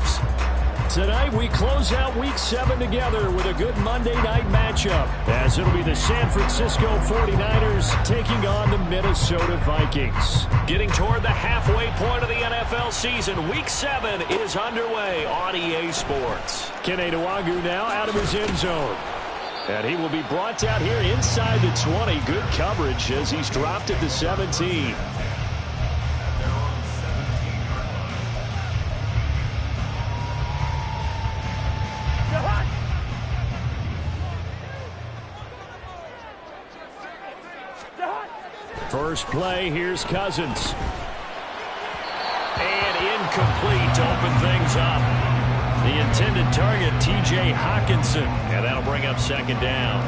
Braves. Tonight, we close out Week 7 together with a good Monday night matchup, as it'll be the San Francisco 49ers taking on the Minnesota Vikings. Getting toward the halfway point of the NFL season, Week 7 is underway on EA Sports. Kene Nwangwu now out of his end zone. And he will be brought down here inside the 20. Good coverage as he's dropped at the 17. First play, here's Cousins. And incomplete to open things up. The intended target, T.J. Hockenson. And that'll bring up second down.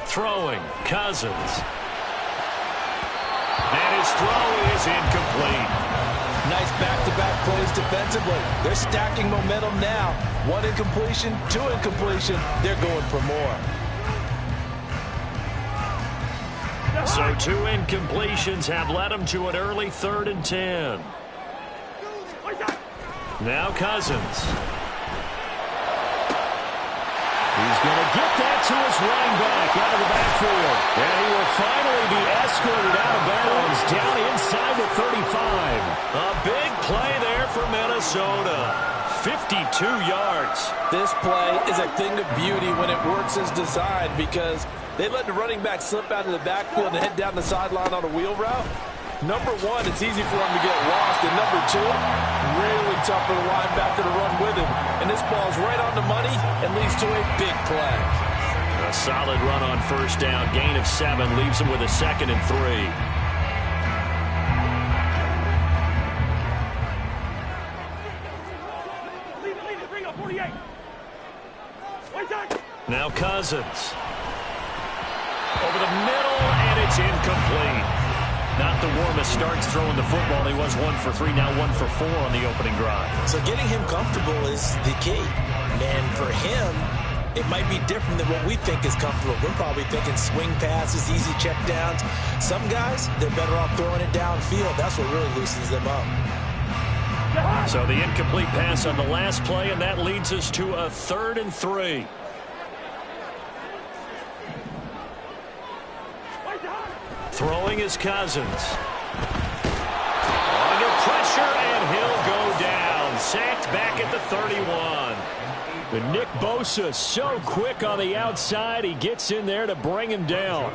Throwing, Cousins. And his throw is incomplete. Nice back-to-back plays defensively. They're stacking momentum now. 1 incompletion, 2 incompletion. They're going for more. So 2 incompletions have led them to an early 3rd and 10. Now Cousins. He's going to get that to his running back out of the backfield. And he will finally be escorted out of bounds down inside the 35. A big play there for Minnesota. 52 yards. This play is a thing of beauty when it works as designed because they let the running back slip out of the backfield and head down the sideline on a wheel route. Number 1, it's easy for him to get lost. And number 2, really tough for the linebacker to run with him. And this ball's right on the money and leads to a big play. A solid run on first down. Gain of 7 leaves him with a 2nd and 3. Now Cousins. Over the middle, and it's incomplete. Not the warmest starts throwing the football. He was 1 for 3, now 1 for 4 on the opening drive. So getting him comfortable is the key. And for him, it might be different than what we think is comfortable. We're probably thinking swing passes, easy check downs. Some guys, they're better off throwing it downfield. That's what really loosens them up. So the incomplete pass on the last play, and that leads us to a 3rd and 3. Throwing is Cousins. Under pressure, and he'll go down. Sacked back at the 31. And Nick Bosa so quick on the outside. He gets in there to bring him down.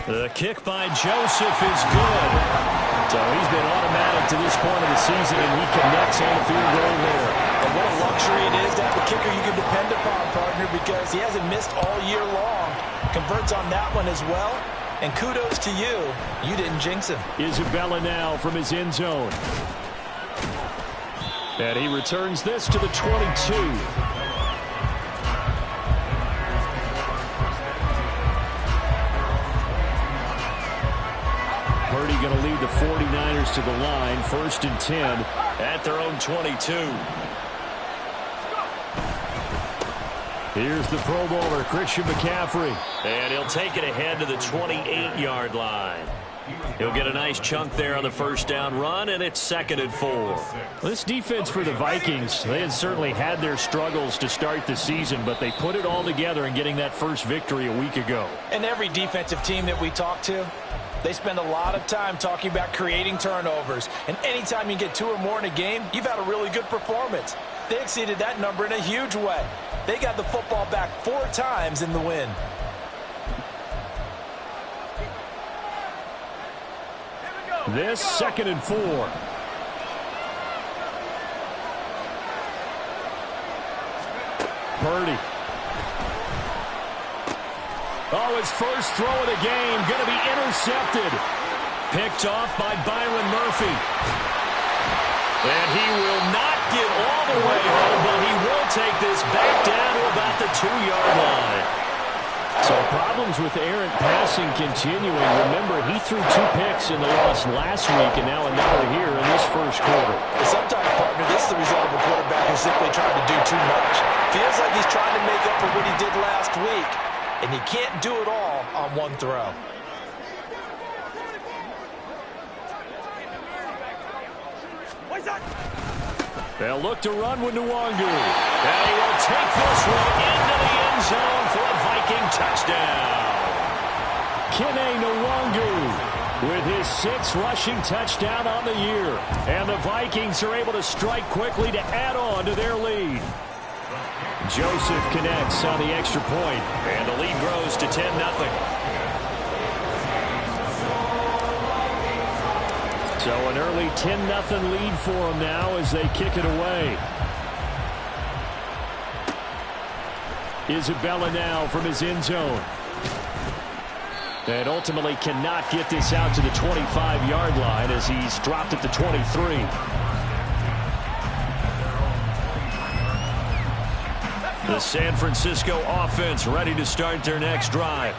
The kick by Joseph is good. So he's been automatic to this point of the season, and he connects on the field goal there. And what a luxury it is to have a kicker you can depend upon, partner, because he hasn't missed all year long. Converts on that one as well. And kudos to you. You didn't jinx him. Isabella now from his end zone. And he returns this to the 22. Purdy going to lead the 49ers to the line. 1st and 10. At their own 22. Here's the Pro Bowler, Christian McCaffrey. And he'll take it ahead to the 28-yard line. He'll get a nice chunk there on the first down run, and it's 2nd and 4. This defense for the Vikings, they had certainly had their struggles to start the season, but they put it all together in getting that first victory a week ago. And every defensive team that we talk to, they spend a lot of time talking about creating turnovers. And anytime you get 2 or more in a game, you've had a really good performance. They exceeded that number in a huge way. They got the football back 4 times in the win. This 2nd and 4. Purdy. Oh, his first throw of the game going to be intercepted. Picked off by Byron Murphy. And he will not get all the way home, but he will take this back down to about the 2-yard line. So problems with errant passing continuing. Remember, he threw 2 picks in the loss last week, and now another here in this first quarter. Sometimes, partner, this you're simply trying to do too much. Feels like he's trying to make up for what he did last week, and he can't do it all on one throw. They'll look to run with Nwangu. And he will take this one into the end zone for a Viking touchdown. Kene Nwangu with his 6th rushing touchdown on the year. And the Vikings are able to strike quickly to add on to their lead. Joseph connects on the extra point. And the lead grows to 10-0. So an early 10-0 lead for them now as they kick it away. Isabella now from his end zone. And ultimately cannot get this out to the 25-yard line as he's dropped at the 23. The San Francisco offense ready to start their next drive.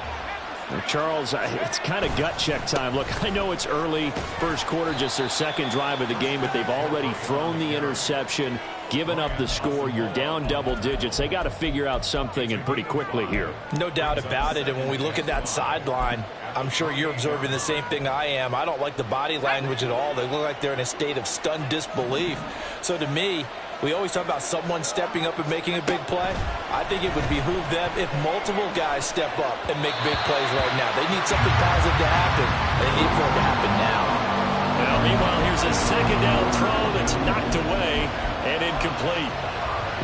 Charles, it's kind of gut check time. Look, I know it's early, first quarter, just their second drive of the game, but they've already thrown the interception, given up the score. You're down double digits. They got to figure out something, and pretty quickly here. No doubt about it, and when we look at that sideline, I'm sure you're observing the same thing I am. I don't like the body language at all. They look like they're in a state of stunned disbelief. So to me, we always talk about someone stepping up and making a big play. I think it would behoove them if multiple guys step up and make big plays right now. They need something positive to happen, and they need for it to happen now. Now, meanwhile, here's a second down throw that's knocked away and incomplete.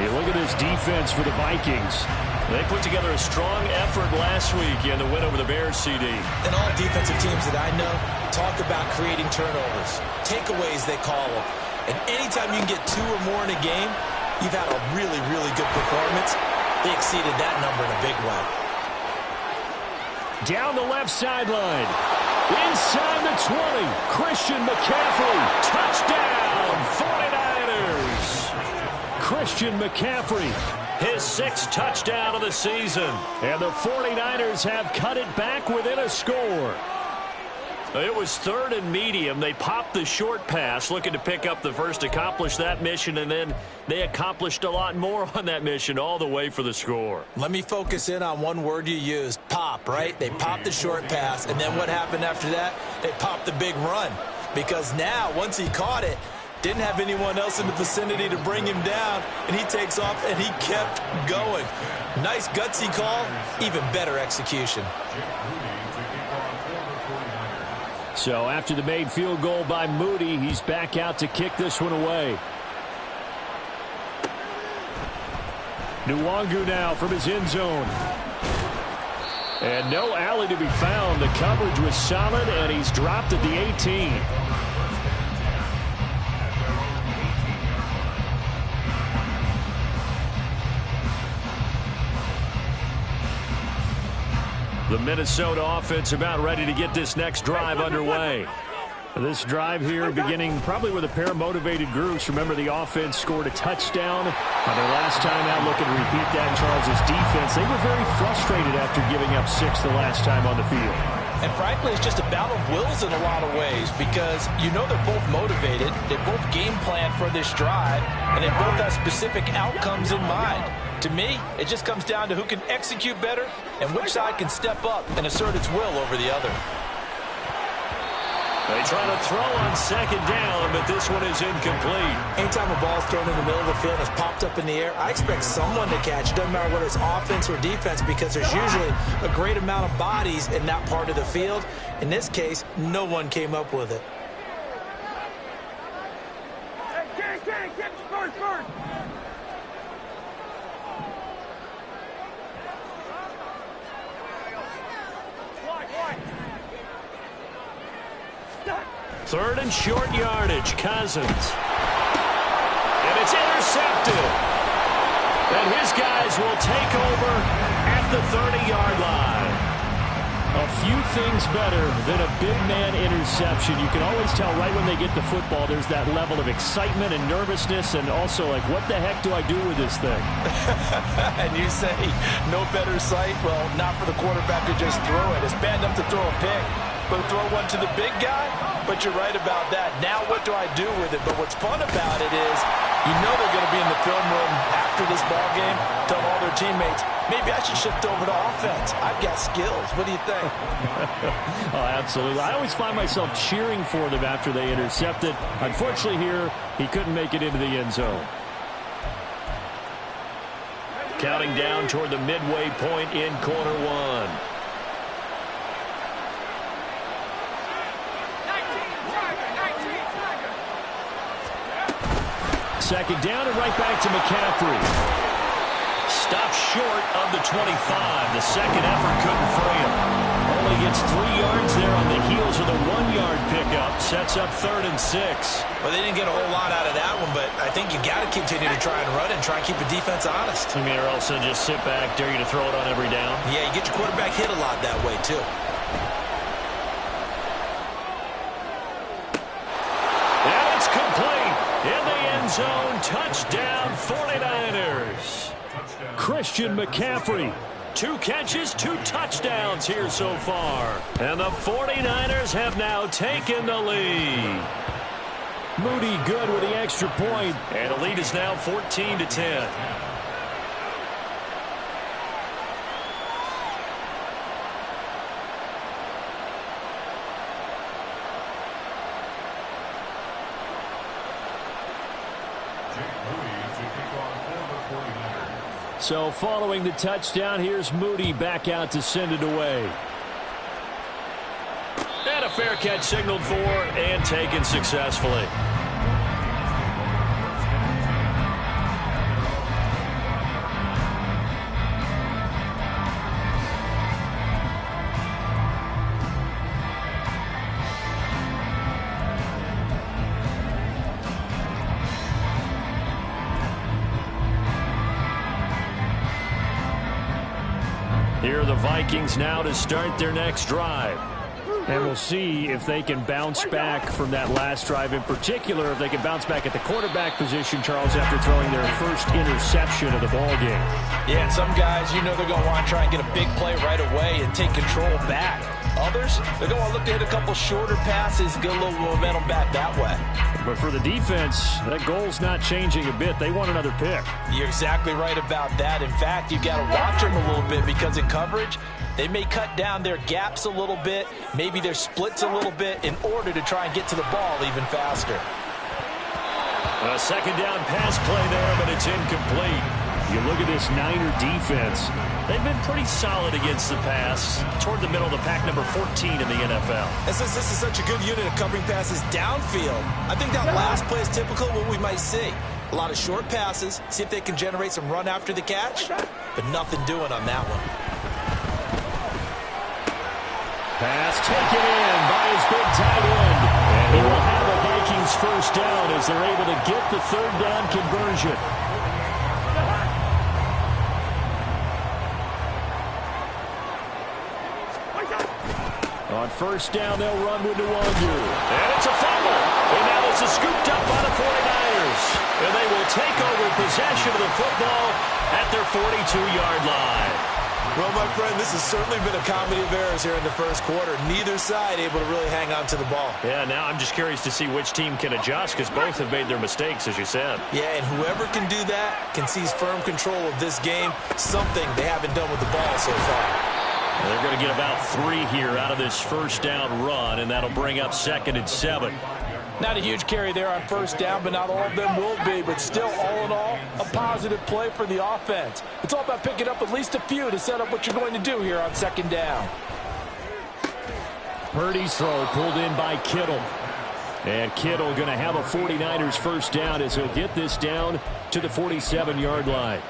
You look at this defense for the Vikings. They put together a strong effort last week in the win over the Bears, CD. And all defensive teams that I know talk about creating turnovers. Takeaways, they call them. And anytime you can get 2 or more in a game, you've had a really, really good performance. They exceeded that number in a big way. Down the left sideline. Inside the 20. Christian McCaffrey. Touchdown, 49ers. Christian McCaffrey. His 6th touchdown of the season. And the 49ers have cut it back within a score. It was 3rd and medium. They popped the short pass, looking to pick up the first, accomplish that mission, and then they accomplished a lot more on that mission all the way for the score. Let me focus in on one word you used, pop, right? They popped the short pass, and then what happened after that? They popped the big run. Because now, once he caught it, didn't have anyone else in the vicinity to bring him down, and he takes off, and he kept going. Nice gutsy call, even better execution. So after the made field goal by Moody, he's back out to kick this one away. Nwangu now from his end zone. And no alley to be found. The coverage was solid, and he's dropped at the 18. The Minnesota offense about ready to get this next drive underway. This drive here beginning probably with a pair of motivated groups. Remember, the offense scored a touchdown on their last time out. Looking to repeat that in Charles' defense. They were very frustrated after giving up 6 the last time on the field. And frankly, it's just a battle of wills in a lot of ways because you know they're both motivated. They both game plan for this drive, and they both have specific outcomes in mind. To me, it just comes down to who can execute better and which side can step up and assert its will over the other. They try to throw on second down, but this one is incomplete. Anytime a ball's thrown in the middle of the field and is popped up in the air, I expect someone to catch. It doesn't matter whether it's offense or defense because there's usually a great amount of bodies in that part of the field. In this case, no one came up with it. Get first. Third and short yardage, Cousins. And it's intercepted. And his guys will take over at the 30-yard line. A few things better than a big man interception. You can always tell right when they get the football, there's that level of excitement and nervousness and also like, what the heck do I do with this thing? And you say no better sight? Well, not for the quarterback to just throw it. It's bad enough to throw a pick, but throw one to the big guy? But you're right about that. Now what do I do with it? But what's fun about it is You know they're going to be in the film room after this ball game, tell all their teammates, maybe I should shift over to offense. I've got skills. What do you think? Oh, absolutely. I always find myself cheering for them after they intercept it. Unfortunately here, he couldn't make it into the end zone. Counting down toward the midway point in quarter one. Second down and right back to McCaffrey. Stopped short of the 25. The second effort couldn't free him. Only gets 3 yards there on the heels of the 1-yard pickup. Sets up 3rd and 6. Well, they didn't get a whole lot out of that one, but I think you got to continue to try and run it and try and keep the defense honest. You mean, or else they'll just sit back, dare you to throw it on every down? Yeah, you get your quarterback hit a lot that way, too. And it's complete. In the end zone, touchdown 49ers. Christian McCaffrey. 2 catches, 2 touchdowns here so far. And the 49ers have now taken the lead. Moody good with the extra point. And the lead is now 14-10. So following the touchdown, here's Moody back out to send it away. And a fair catch signaled for and taken successfully. Here are the Vikings now to start their next drive. And we'll see if they can bounce back from that last drive in particular, if they can bounce back at the quarterback position, Charles, after throwing their first interception of the ball game. Yeah, and some guys, you know they're going to want to try and get a big play right away and take control back. Others, they're going to look to hit a couple shorter passes, get a little momentum back that way. But for the defense, that goal's not changing a bit. They want another pick. You're exactly right about that. In fact, you've got to watch them a little bit because in coverage, they may cut down their gaps a little bit, maybe their splits a little bit in order to try and get to the ball even faster. A second down pass play there, but it's incomplete. You look at this Niner defense. They've been pretty solid against the pass, toward the middle of the pack, number 14 in the NFL. And since this is such a good unit of covering passes downfield, I think that last play is typical of what we might see. A lot of short passes, see if they can generate some run after the catch, but nothing doing on that one. Pass taken in by his big tight end. And he will have a Vikings first down as they're able to get the 3rd down conversion. On first down, they'll run with Nwangu. And it's a fumble. And now this is scooped up by the 49ers. And they will take over possession of the football at their 42-yard line. Well, my friend, this has certainly been a comedy of errors here in the first quarter. Neither side able to really hang on to the ball. Yeah, now I'm just curious to see which team can adjust because both have made their mistakes, as you said. Yeah, and whoever can do that can seize firm control of this game, something they haven't done with the ball so far. They're going to get about 3 here out of this first down run, and that'll bring up 2nd and 7. Not a huge carry there on first down, but not all of them will be. But still, all in all, a positive play for the offense. It's all about picking up at least a few to set up what you're going to do here on 2nd down. Purdy's throw pulled in by Kittle. And Kittle going to have a 49ers first down as he'll get this down to the 47-yard line.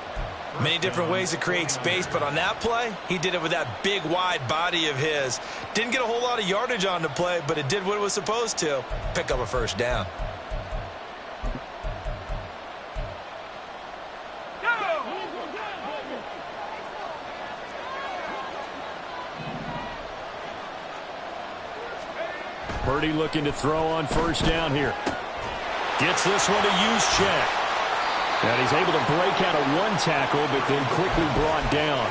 Many different ways to create space, but on that play, he did it with that big, wide body of his. Didn't get a whole lot of yardage on the play, but it did what it was supposed to. Pick up a first down. Purdy looking to throw on first down here. Gets this one to Juszczyk. And he's able to break out of 1 tackle, but then quickly brought down.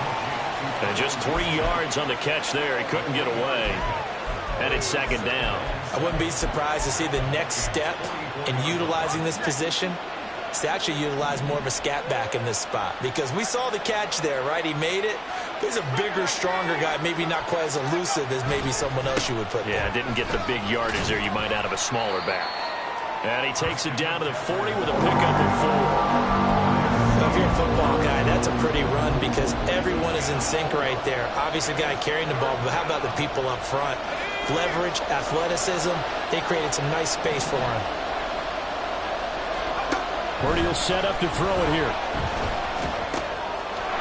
And just 3 yards on the catch there. He couldn't get away. And it's 2nd down. I wouldn't be surprised to see the next step in utilizing this position is to actually utilize more of a scat back in this spot. Because we saw the catch there, right? He made it. He's a bigger, stronger guy, maybe not quite as elusive as maybe someone else you would put there. Yeah, didn't get the big yardage there you might out of a smaller back. And he takes it down to the 40 with a pickup of 4. Well, if you're a football guy, that's a pretty run because everyone is in sync right there. Obviously, the guy carrying the ball, but how about the people up front? Leverage, athleticism, they created some nice space for him. Purdy will set up to throw it here.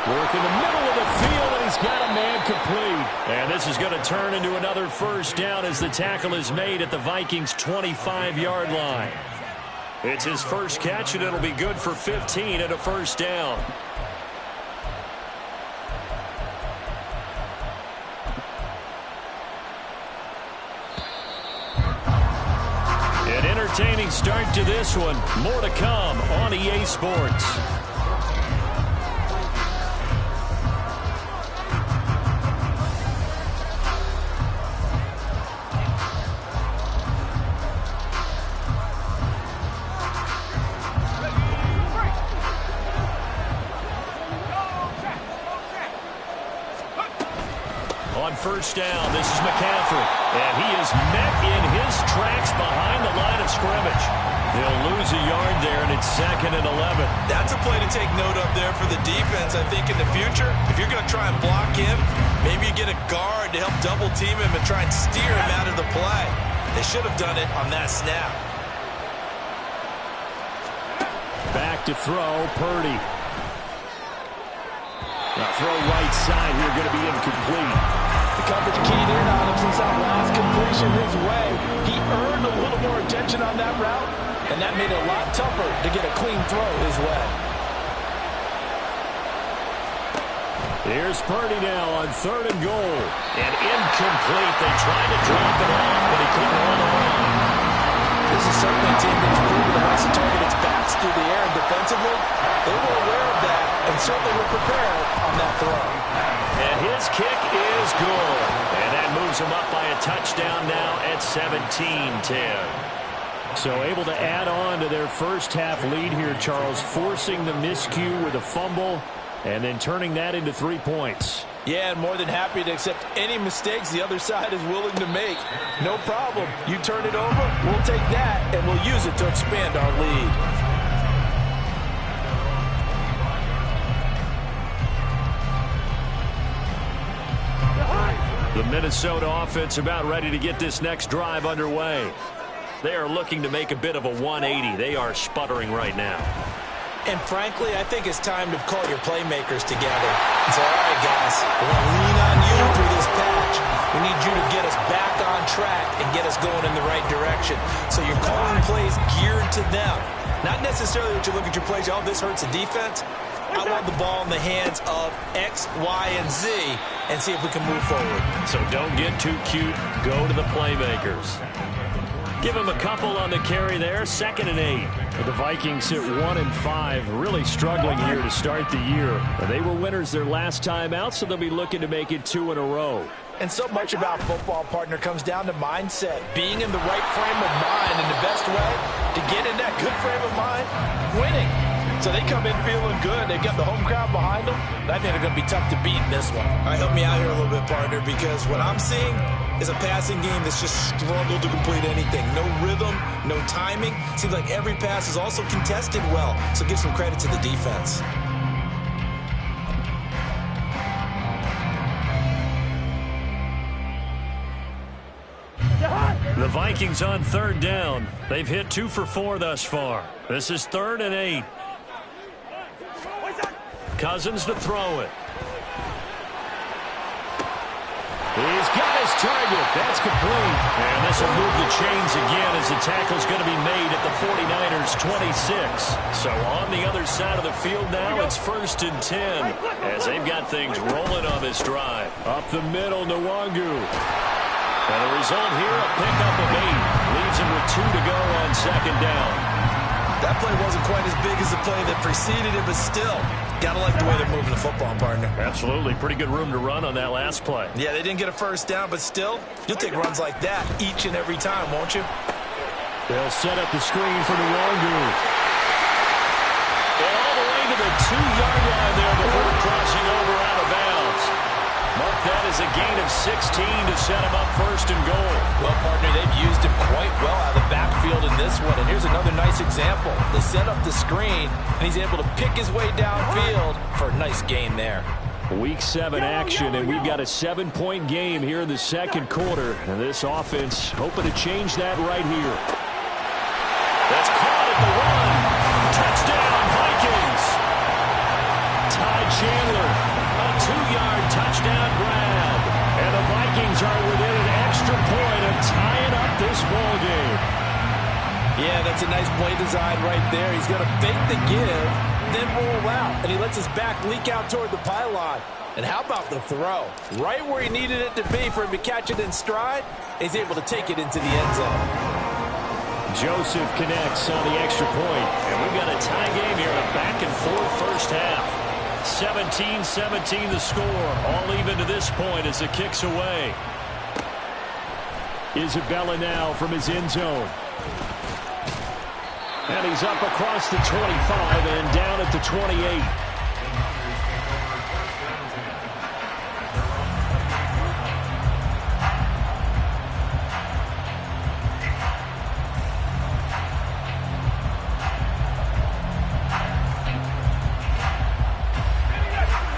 Work in the middle of the field, and he's got a man complete. And this is going to turn into another first down as the tackle is made at the Vikings' 25-yard line. It's his first catch, and it'll be good for 15 and a first down. An entertaining start to this one. More to come on EA Sports. On first down, this is McCaffrey. And he is met in his tracks behind the line of scrimmage. They'll lose a yard there, and it's 2nd and 11. That's a play to take note of there for the defense, I think, in the future. If you're going to try and block him, maybe you get a guard to help double team him and try and steer him out of the play. They should have done it on that snap. Back to throw, Purdy. Now throw right side here, going to be incomplete. The coverage keyed in on him since that last completion his way. He earned a little more attention on that route, and that made it a lot tougher to get a clean throw his way. Here's Purdy now on 3rd and goal. And incomplete. They tried to drop it off, but he couldn't hold it on. This is certainly a team that's proven that wants to target its backs through the air and defensively. They were aware of that and certainly were prepared on that throw. And his kick is good. And that moves him up by a touchdown now at 17-10. So able to add on to their first half lead here, Charles, forcing the miscue with a fumble and then turning that into 3 points. Yeah, and more than happy to accept any mistakes the other side is willing to make. No problem. You turn it over, we'll take that, and we'll use it to expand our lead. The Minnesota offense about ready to get this next drive underway. They are looking to make a bit of a 180. They are sputtering right now. And frankly, I think it's time to call your playmakers together and say, all right, guys, we're going to lean on you through this patch. We need you to get us back on track and get us going in the right direction. So you're calling plays geared to them. Not necessarily that you look at your plays, oh, this hurts the defense. I want the ball in the hands of X, Y, and Z and see if we can move forward. So don't get too cute. Go to the playmakers. Give him a couple on the carry there. 2nd and 8. The Vikings sit 1-5, really struggling here to start the year. They were winners their last time out, so they'll be looking to make it 2 in a row. And so much about football, partner, comes down to mindset. Being in the right frame of mind, and the best way to get in that good frame of mind, winning. So they come in feeling good. They've got the home crowd behind them. And I think they're going to be tough to beat in this one. All right, help me out here a little bit, partner, because what I'm seeing is a passing game that's just struggled to complete anything. No rhythm, no timing. Seems like every pass is also contested well. So give some credit to the defense. The Vikings on 3rd down. They've hit 2 for 4 thus far. This is 3rd and 8. Cousins to throw it. He's got his target. That's complete. And this will move the chains again as the tackle's going to be made at the 49ers' 26. So on the other side of the field now, it's 1st and 10 as they've got things rolling on this drive. Up the middle, Nwangu. And the result here, a pickup of 8. Leaves him with 2 to go on 2nd down. That play wasn't quite as big as the play that preceded it, but still, gotta like the way they're moving the football, partner. Absolutely. Pretty good room to run on that last play. Yeah, they didn't get a first down, but still, you'll take runs like that each and every time, won't you? They'll set up the screen for Nwangu. has a gain of 16 to set him up first and goal. Well, partner, they've used him quite well out of the backfield in this one. And here's another nice example. They set up the screen, and he's able to pick his way downfield for a nice gain there. Week 7 action, and we've got a 7-point game here in the second quarter. And this offense hoping to change that right here. That's caught at the 1. Touchdown, Vikings. Ty Chandler, a 2-yard touchdown grab. And the Vikings are within an extra point of tying up this ball game. Yeah, that's a nice play design right there. He's going to fake the give, then roll out, and he lets his back leak out toward the pylon. And how about the throw? Right where he needed it to be for him to catch it in stride, he's able to take it into the end zone. Joseph connects on the extra point. And we've got a tie game here, a back-and-forth first half. 17-17 the score. All even to this point as the kick's away. Isabella now from his end zone. And he's up across the 25 and down at the 28.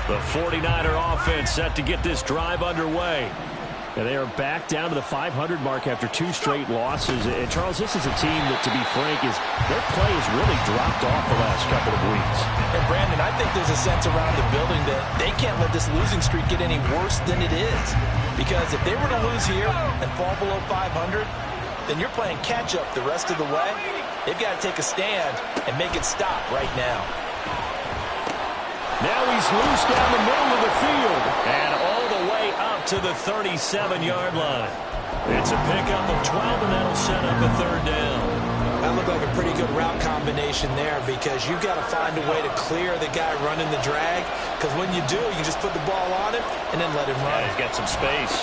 The 49er offense set to get this drive underway. And they are back down to the 500 mark after 2 straight losses. And, Charles, this is a team that, to be frank, their play has really dropped off the last couple of weeks. And, Brandon, I think there's a sense around the building that they can't let this losing streak get any worse than it is. Because if they were to lose here and fall below 500, then you're playing catch-up the rest of the way. They've got to take a stand and make it stop right now. Now he's loose down the middle of the field. And all the way up to the 37-yard line. It's a pickup of 12, and that'll set up a third down. That looked like a pretty good route combination there because you've got to find a way to clear the guy running the drag. Because when you do, you just put the ball on him and then let him run. Yeah, he's got some space.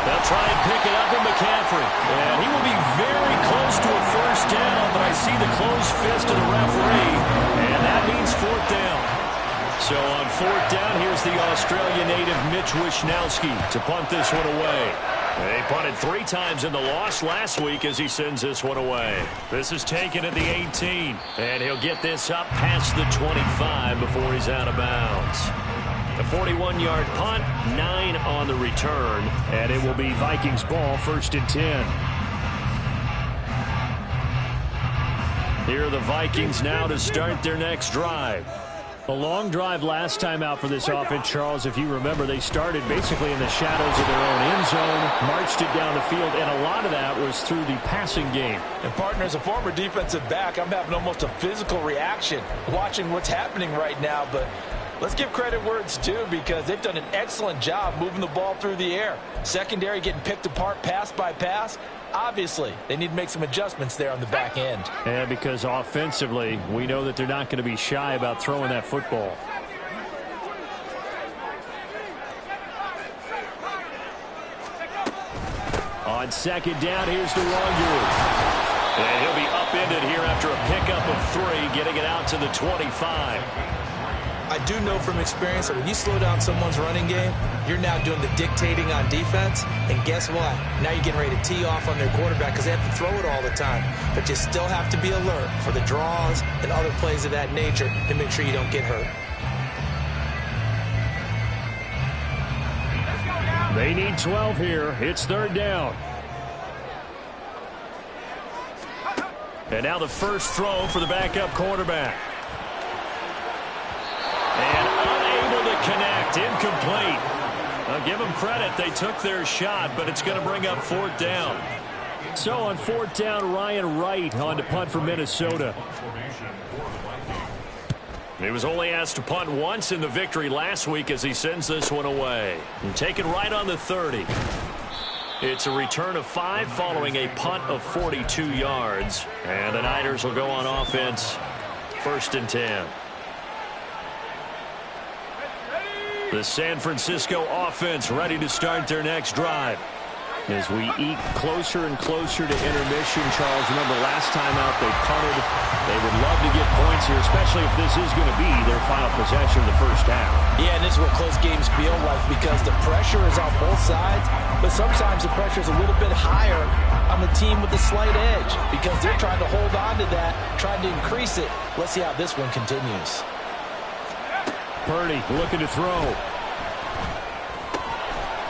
They'll try and pick it up in McCaffrey. And he will be very close to a first down, but I see the closed fist of the referee, and that means fourth down. So on fourth down, here's the Australia native Mitch Wishnowsky to punt this one away. They punted 3 times in the loss last week as he sends this one away. This is taken at the 18, and he'll get this up past the 25 before he's out of bounds. A 41-yard punt, 9 on the return, and it will be Vikings ball, 1st and 10. Here are the Vikings now to start their next drive. A long drive last time out for this offense, Charles. If you remember, they started basically in the shadows of their own end zone, marched it down the field, and a lot of that was through the passing game. And, partner, as a former defensive back, I'm having almost a physical reaction watching what's happening right now. But let's give credit where it's due because they've done an excellent job moving the ball through the air. Secondary getting picked apart pass by pass. Obviously, they need to make some adjustments there on the back end. And because offensively, we know that they're not going to be shy about throwing that football. On second down, here's Nwangu. And he'll be upended here after a pickup of 3, getting it out to the 25. I do know from experience that when you slow down someone's running game, you're now doing the dictating on defense. And guess what? Now you're getting ready to tee off on their quarterback because they have to throw it all the time. But you still have to be alert for the draws and other plays of that nature to make sure you don't get hurt. They need 12 here. It's 3rd down. And now the first throw for the backup quarterback. And unable to connect, incomplete. I'll give them credit. They took their shot, but it's going to bring up 4th down. So on 4th down, Ryan Wright on to punt for Minnesota. He was only asked to punt once in the victory last week as he sends this one away. And taken right on the 30. It's a return of 5 following a punt of 42 yards. And the Niners will go on offense, 1st and 10. The San Francisco offense ready to start their next drive. As we eke closer and closer to intermission, Charles, remember last time out they punted. They would love to get points here, especially if this is going to be their final possession of the first half. Yeah, and this is what close games feel like because the pressure is on both sides, but sometimes the pressure is a little bit higher on the team with the slight edge because they're trying to hold on to that, trying to increase it. Let's see how this one continues. Purdy looking to throw.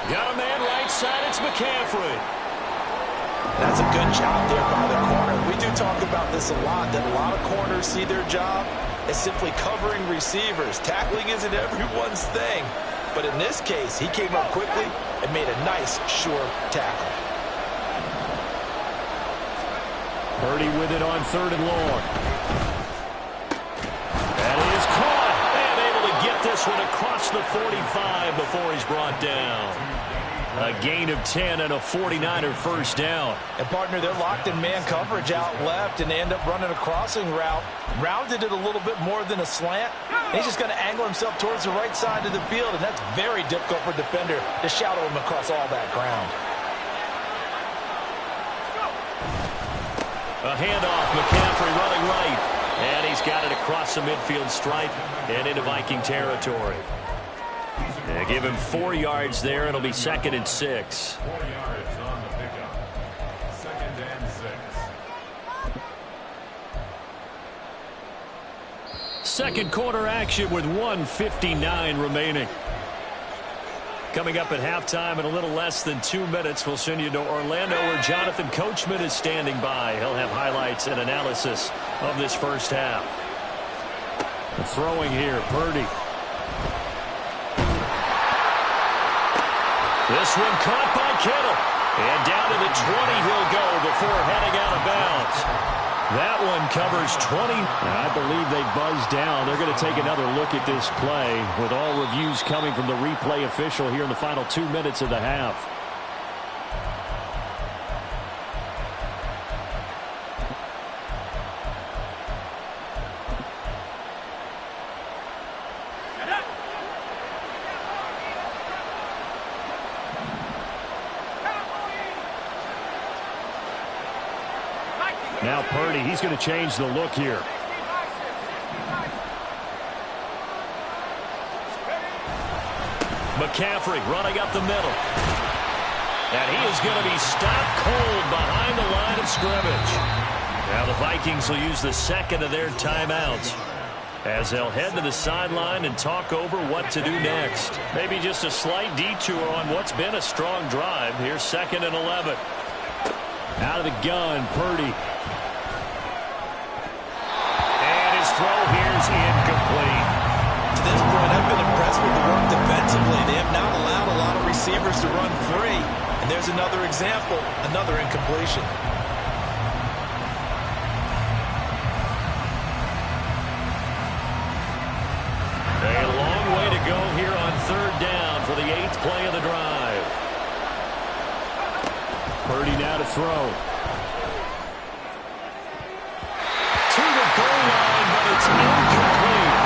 Got a man right side. It's McCaffrey. That's a good job there by the corner. We do talk about this a lot, that a lot of corners see their job as simply covering receivers. Tackling isn't everyone's thing. But in this case, he came up quickly and made a nice, sure tackle. Purdy with it on 3rd and long. That is caught. And able to get this one across the 45 before he's brought down. A gain of 10 and a 49er first down. And, partner, they're locked in man coverage out left, and they end up running a crossing route. Rounded it a little bit more than a slant. He's just going to angle himself towards the right side of the field, and that's very difficult for a defender to shadow him across all that ground. A handoff, McCaffrey running right. And he's got it across the midfield stripe and into Viking territory. Yeah, give him 4 yards there. It'll be 2nd and 6. 4 yards on the pickup. 2nd and 6. Second quarter action with 1:59 remaining. Coming up at halftime in a little less than 2 minutes, we'll send you to Orlando where Jonathan Coachman is standing by. He'll have highlights and analysis of this first half. Throwing here, Purdy. This one caught by Kittle. And down to the 20 he'll go before heading out of bounds. That one covers 20. I believe they buzzed down. They're going to take another look at this play with all reviews coming from the replay official here in the final 2 minutes of the half. Now Purdy, he's going to change the look here. McCaffrey running up the middle. And he is going to be stopped cold behind the line of scrimmage. Now the Vikings will use the second of their timeouts as they'll head to the sideline and talk over what to do next. Maybe just a slight detour on what's been a strong drive. Here's 2nd and 11. Out of the gun, Purdy. Throw here's incomplete. To this point, I've been impressed with the work defensively. They have not allowed a lot of receivers to run free. And there's another example, another incompletion. A long way to go here on 3rd down for the 8th play of the drive. Purdy now to throw. It's incomplete.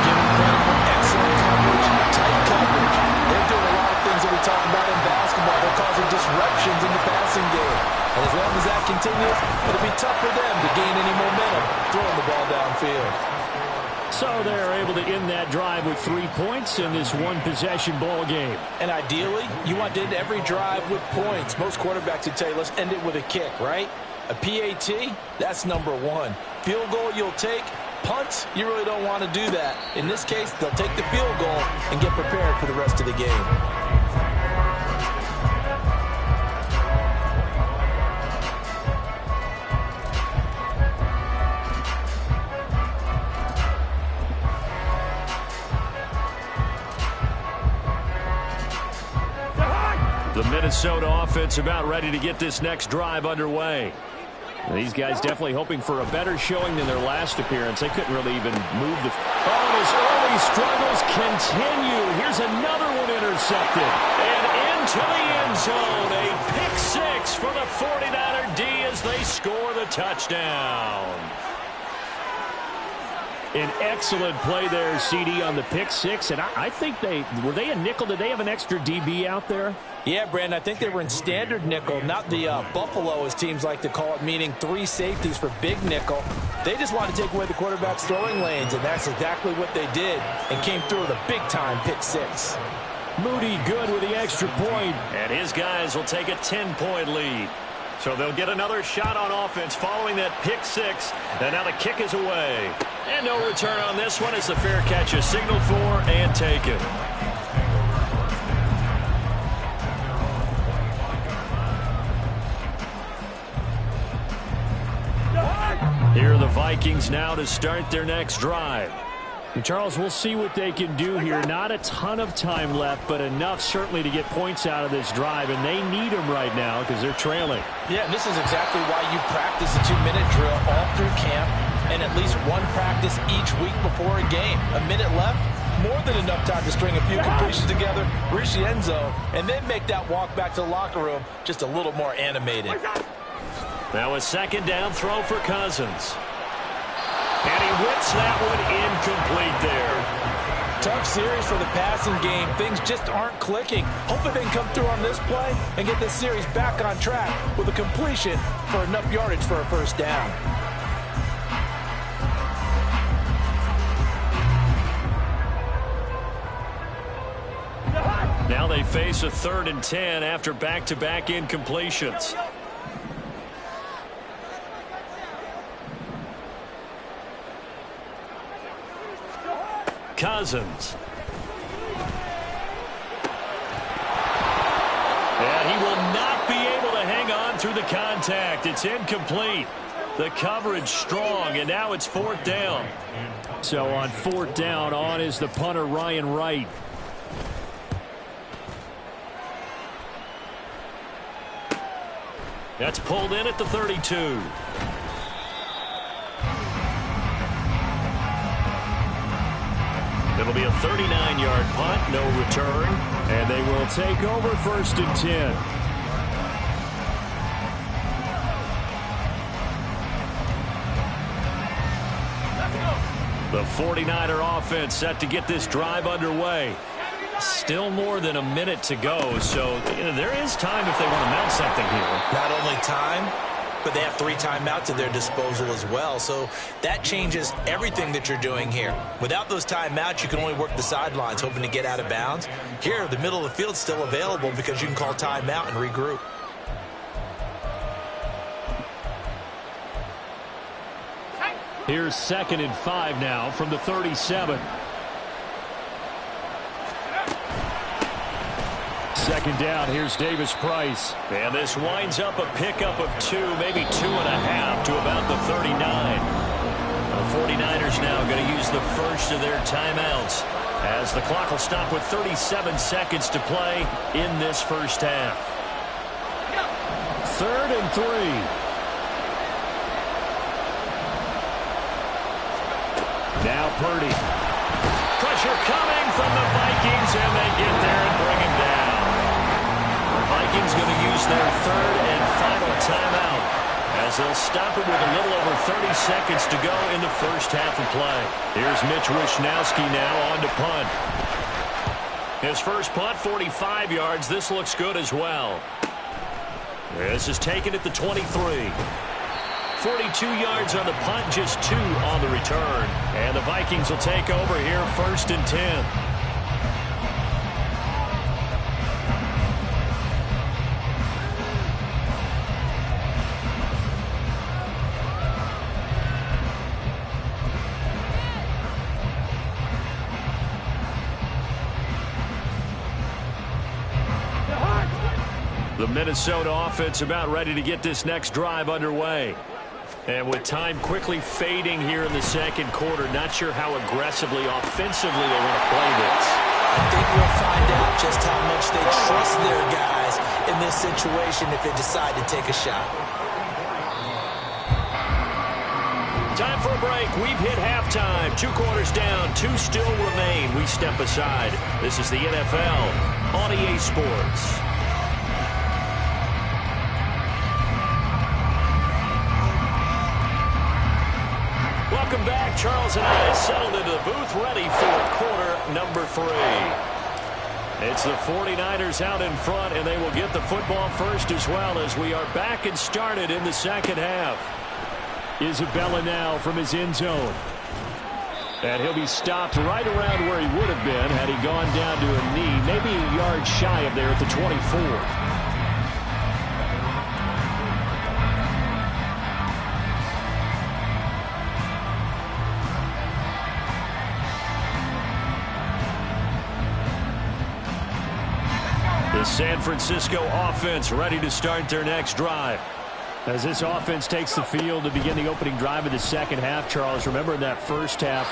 Give him credit for excellent coverage, tight coverage. They're doing a lot of things that we talk about in basketball. They're causing disruptions in the passing game. And as long as that continues, it'll be tough for them to gain any momentum throwing the ball downfield. So they're able to end that drive with 3 points in this one-possession ball game. And ideally, you want to end every drive with points. Most quarterbacks would tell you, let's end it with a kick, right? A PAT, that's number 1. Field goal you'll take. Punts, you really don't want to do that. In this case, they'll take the field goal and get prepared for the rest of the game. The Minnesota offense about ready to get this next drive underway. These guys definitely hoping for a better showing than their last appearance. They couldn't really even move the... Oh, his early struggles continue. Here's another one intercepted. And into the end zone. A pick 6 for the 49er D as they score the touchdown. An excellent play there, CD, on the pick six. And I think were they a nickel? Did they have an extra DB out there? Yeah, Brandon, I think they were in standard nickel, not the Buffalo, as teams like to call it, meaning 3 safeties for big nickel. They just wanted to take away the quarterback's throwing lanes, and that's exactly what they did, and came through with a big-time pick six. Moody good with the extra point. And his guys will take a 10-point lead. So they'll get another shot on offense following that pick six. And now the kick is away. And no return on this one as the fair catch is signaled for and taken. Here are the Vikings now to start their next drive. And Charles, we'll see what they can do here. Not a ton of time left, but enough certainly to get points out of this drive, and they need them right now because they're trailing. Yeah, and this is exactly why you practice a 2-minute drill all through camp and at least one practice each week before a game. A minute left, more than enough time to string a few completions together, reach the end zone, and then make that walk back to the locker room just a little more animated. Now a second down throw for Cousins. And he whips that one incomplete there. Tough series for the passing game. Things just aren't clicking. Hoping they can come through on this play and get this series back on track with a completion for enough yardage for a first down. Now they face a 3rd and 10 after back-to-back incompletions. Cousins. And he will not be able to hang on through the contact. It's incomplete. The coverage strong, and now it's 4th down. So on 4th down, on is the punter, Ryan Wright. That's pulled in at the 32. It'll be a 39-yard punt, no return. And they will take over 1st and 10. The 49er offense set to get this drive underway. Still more than a minute to go, so there is time if they want to mount something here. Not only time, but they have 3 timeouts at their disposal as well. So that changes everything that you're doing here. Without those timeouts, you can only work the sidelines, hoping to get out of bounds. Here, the middle of the field is still available because you can call timeout and regroup. Here's 2nd and 5 now from the 37. 2nd down, here's Davis Price. And this winds up a pickup of 2, maybe 2.5 to about the 39. The 49ers now going to use the first of their timeouts as the clock will stop with 37 seconds to play in this first half. 3rd and 3. Now Purdy. Pressure coming from the Vikings, and they get there and bring him down. The Vikings going to use their 3rd and final timeout as they'll stop it with a little over 30 seconds to go in the first half of play. Here's Mitch Wishnowsky now on to punt. His first punt, 45 yards. This looks good as well. This is taken at the 23. 42 yards on the punt, just 2 on the return. And the Vikings will take over here 1st and 10. The Minnesota offense about ready to get this next drive underway. And with time quickly fading here in the 2nd quarter, not sure how aggressively, offensively they want to play this. I think we'll find out just how much they trust their guys in this situation if they decide to take a shot. Time for a break. We've hit halftime. 2 quarters down, 2 still remain. We step aside. This is the NFL on EA Sports. Welcome back Charles and I settled into the booth ready for quarter number 3. It's the 49ers out in front, and they will get the football first as well as we are back and started in the second half. Isabella now from his end zone. And he'll be stopped right around where he would have been had he gone down to a knee, maybe a yard shy of there at the 24. The San Francisco offense ready to start their next drive. As this offense takes the field to begin the opening drive of the second half, Charles, remember in that first half,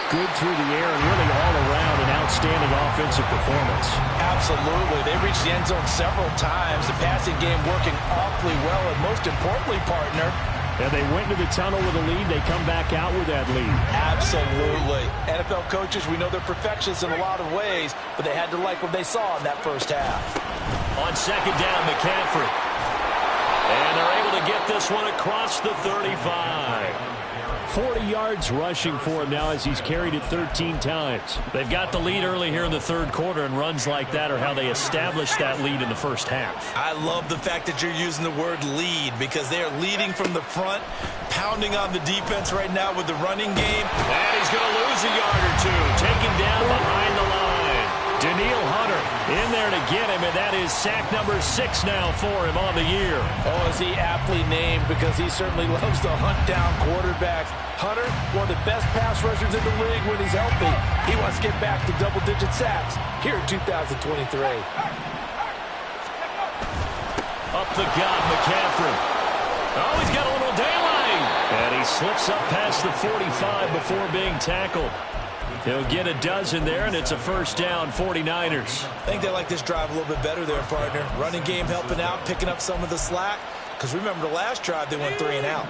good through the air and really all around an outstanding offensive performance. Absolutely. They reached the end zone several times. The passing game working awfully well, and most importantly, partner, and they went to the tunnel with a lead. They come back out with that lead. Absolutely. NFL coaches, we know they're perfectionists in a lot of ways, but they had to like what they saw in that first half. On second down, McCaffrey. And they're able to get this one across the 35. 40 yards rushing for him now as he's carried it 13 times. They've got the lead early here in the third quarter, and runs like that are how they established that lead in the first half. I love the fact that you're using the word lead because they are leading from the front, pounding on the defense right now with the running game. And he's going to lose a yard or two, taken down behind the line. Danielle Hunter in there to get him, and that is sack number 6 now for him on the year. Oh, is he aptly named because he certainly loves to hunt down quarterbacks. Hunter, one of the best pass rushers in the league when he's healthy. He wants to get back to double-digit sacks here in 2023. Up the gut, McCaffrey. Oh, he's got a little daylight. And he slips up past the 45 before being tackled. He'll get a dozen there, and it's a first down, 49ers. I think they like this drive a little bit better there, partner. Running game helping out, picking up some of the slack. Because remember, the last drive, they went 3 and out.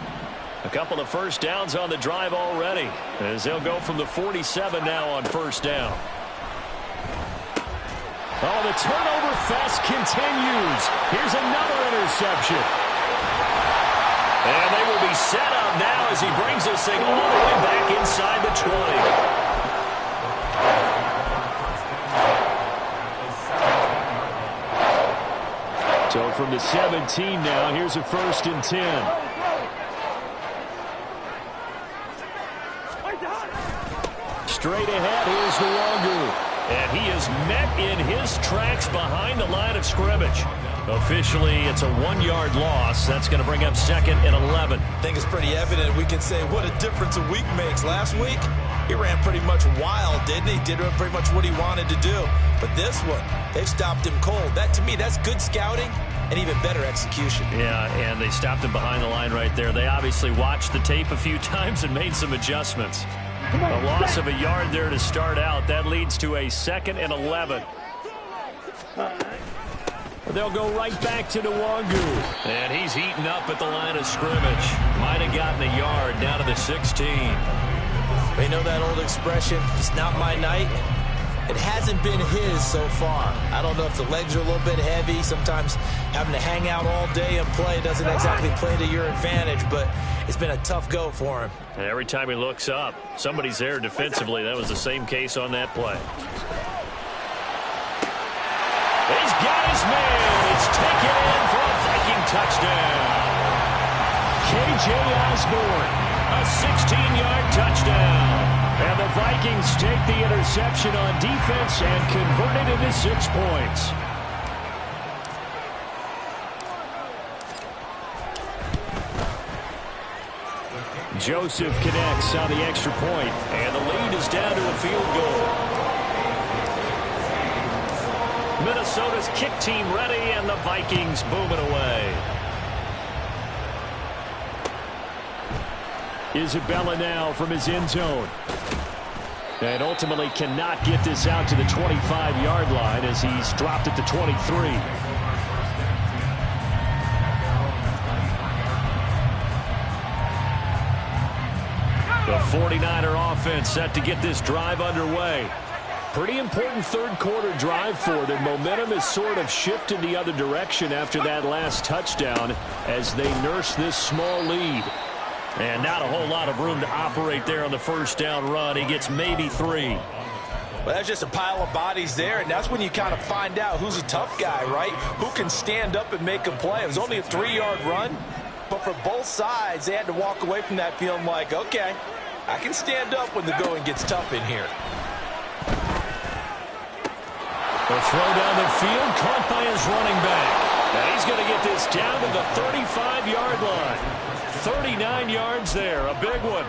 A couple of first downs on the drive already, as they'll go from the 47 now on first down. Oh, the turnover fest continues. Here's another interception. And they will be set up now as he brings this thing all the way back inside the 20. So from the 17 now, here's a 1st and 10. Straight ahead, here's Nwangu. And he is met in his tracks behind the line of scrimmage. Officially, it's a 1-yard loss. That's going to bring up 2nd and 11. I think it's pretty evident. We can say what a difference a week makes. Last week, he ran pretty much wild, didn't he? Did pretty much what he wanted to do. But this one, they've stopped him cold. That, to me, that's good scouting and even better execution. Yeah, and they stopped him behind the line right there. They obviously watched the tape a few times and made some adjustments. A loss of a yard there to start out. That leads to a 2nd and 11. They'll go right back to Nwangu. And he's heating up at the line of scrimmage. Might have gotten a yard down to the 16. They know that old expression, it's not my night. It hasn't been his so far. I don't know if the legs are a little bit heavy. Sometimes having to hang out all day and play doesn't exactly play to your advantage, but it's been a tough go for him. And every time he looks up, somebody's there defensively. That was the same case on that play. He's got his man. It's taken in for a Viking touchdown. K.J. Osborne, a 16-yard touchdown. And the Vikings take the interception on defense and convert it into 6 points. Joseph connects on the extra point. And the lead is down to a field goal. Minnesota's kick team ready, and the Vikings booming away. Isabella now from his end zone. And ultimately cannot get this out to the 25-yard line as he's dropped at the 23. The 49er offense set to get this drive underway. Pretty important third quarter drive for them. Momentum has sort of shifted the other direction after that last touchdown as they nurse this small lead. And not a whole lot of room to operate there on the first down run. He gets maybe 3. Well, that's just a pile of bodies there, and that's when you kind of find out who's a tough guy, right? Who can stand up and make a play. It was only a 3-yard run, but for both sides, they had to walk away from that feeling like, okay, I can stand up when the going gets tough in here. The throw down the field, caught by his running back. And he's going to get this down to the 35-yard line. 39 yards there, a big one.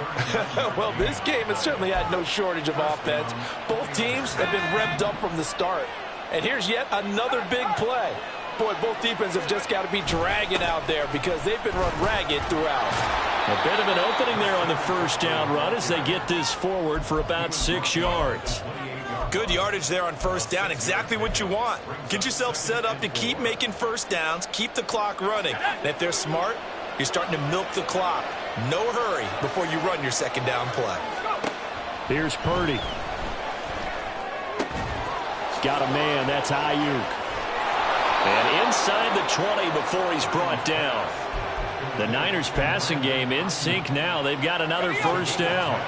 Well, this game has certainly had no shortage of offense. Both teams have been revved up from the start. And here's yet another big play. Boy, both defenses have just got to be dragging out there because they've been run ragged throughout. A bit of an opening there on the first down run as they get this forward for about 6 yards. Good yardage there on first down. Exactly what you want. Get yourself set up to keep making first downs, keep the clock running. And if they're smart, you're starting to milk the clock. No hurry before you run your second down play. Here's Purdy. Got a man. That's Ayuk. And inside the 20 before he's brought down. The Niners passing game in sync now. They've got another first down.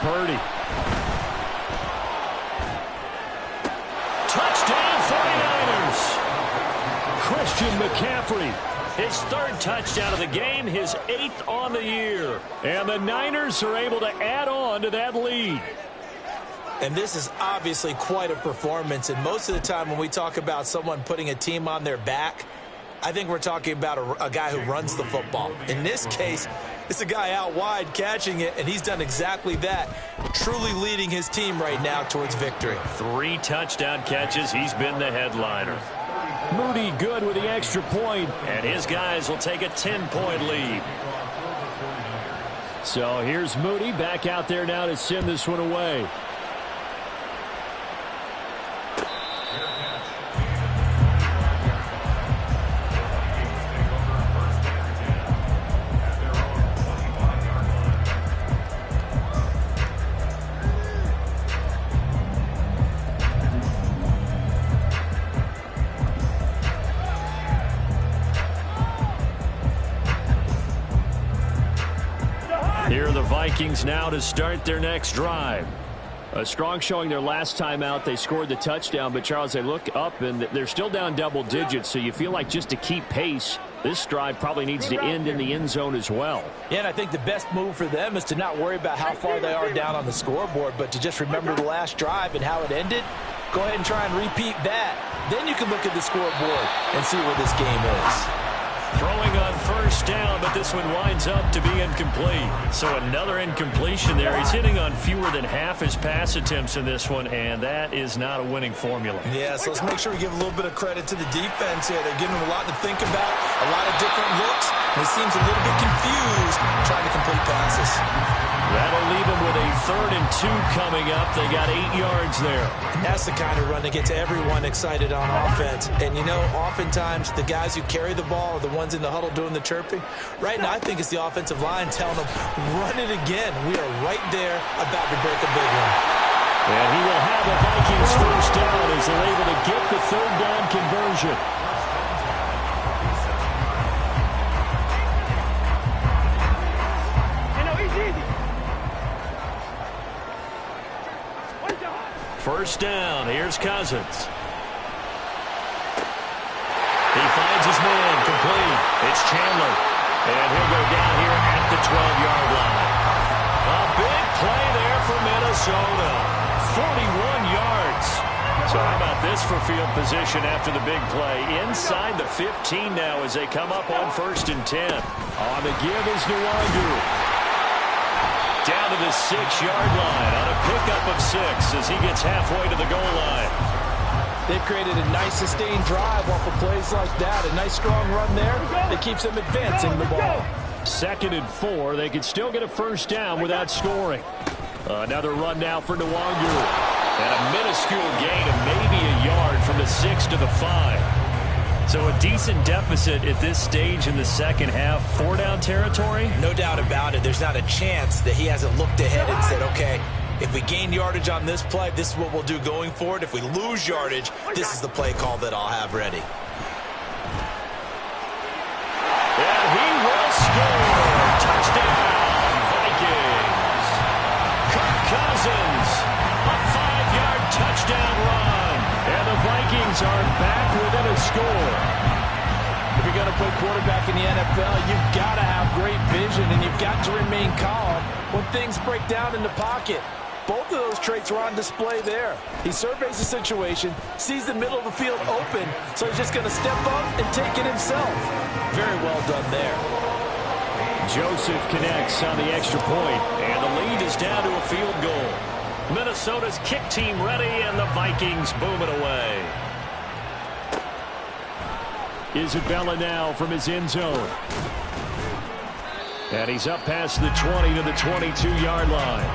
Purdy. Touchdown 49ers. Christian McCaffrey. His 3rd touchdown of the game, his 8th on the year. And the Niners are able to add on to that lead. And this is obviously quite a performance. And most of the time when we talk about someone putting a team on their back, I think we're talking about a guy who runs the football. In this case, it's a guy out wide catching it, and he's done exactly that, truly leading his team right now towards victory. 3 touchdown catches. He's been the headliner. Moody good with the extra point, and his guys will take a 10-point lead. So here's Moody back out there now to send this one away. Here are the Vikings now to start their next drive. A strong showing their last time out. They scored the touchdown, but Charles, they look up and they're still down double digits, so you feel like just to keep pace, this drive probably needs to end in the end zone as well. Yeah, and I think the best move for them is to not worry about how far they are down on the scoreboard, but to just remember the last drive and how it ended. Go ahead and try and repeat that. Then you can look at the scoreboard and see where this game is. Throwing on first down, but this one winds up to be incomplete. So another incompletion there. He's hitting on fewer than half his pass attempts in this one, and that is not a winning formula. Yeah, so let's make sure we give a little bit of credit to the defense here. They're giving him a lot to think about, a lot of different looks, and he seems a little bit confused trying to complete passes. That'll leave him with a 3rd and 2 coming up. They got 8 yards there. That's the kind of run that gets everyone excited on offense. And, you know, oftentimes the guys who carry the ball are the ones in the huddle doing the chirping. Right now, I think it's the offensive line telling them, run it again. We are right there about to break a big one. And he will have the Vikings first down as they're able to get the 3rd down conversion. First down, here's Cousins. He finds his man, complete. It's Chandler. And he'll go down here at the 12-yard line. A big play there for Minnesota. 41 yards. So how about this for field position after the big play? Inside the 15 now as they come up on 1st and 10. On the give is Nwangu. Down to the 6-yard line on a pickup of 6 as he gets halfway to the goal line. They've created a nice sustained drive off of plays like that. A nice strong run there that keeps them advancing the ball. 2nd and 4. They could still get a first down without scoring. Another run now for Nwangu. And a minuscule gain of maybe a yard from the 6 to the 5. So a decent deficit at this stage in the second half. 4-down territory? No doubt about it. There's not a chance that he hasn't looked ahead and said, okay, If we gain yardage on this play, this is what we'll do going forward. If we lose yardage, this is the play call that I'll have ready. And he will score. Touchdown, Vikings. Kirk Cousins, a 5-yard touchdown run. And the Vikings are back within a score. If you're going to play quarterback in the NFL, you've got to have great vision, and you've got to remain calm when things break down in the pocket. Both of those traits were on display there. He surveys the situation, sees the middle of the field open, so he's just going to step up and take it himself. Very well done there. Joseph connects on the extra point, and the lead is down to a field goal. Minnesota's kick team ready, and the Vikings boom it away. Isabella now from his end zone. And he's up past the 20 to the 22-yard line.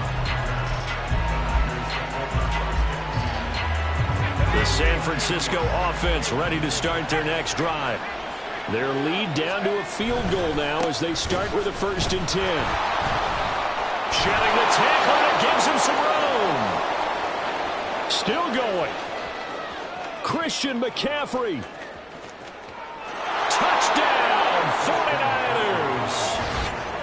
The San Francisco offense ready to start their next drive. Their lead down to a field goal now as they start with a 1st and 10. Shedding the tackle, and it gives him some room. Still going. Christian McCaffrey. Touchdown, 49ers.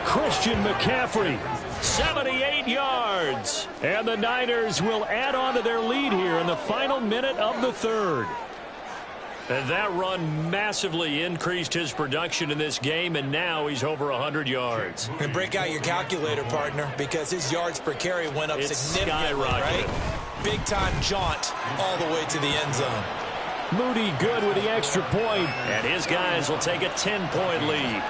Christian McCaffrey. 78 yards. And the Niners will add on to their lead here in the final minute of the 3rd. And that run massively increased his production in this game, and now he's over 100 yards. And break out your calculator, partner, because his yards per carry went up significantly, right? Big-time jaunt all the way to the end zone. Moody good with the extra point. And his guys will take a 10-point lead.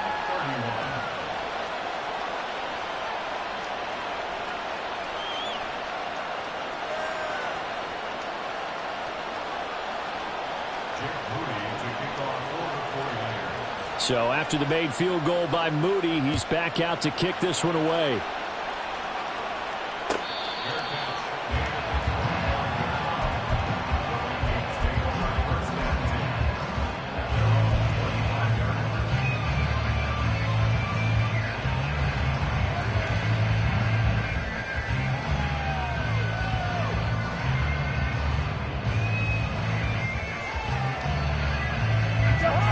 So after the made field goal by Moody, he's back out to kick this one away.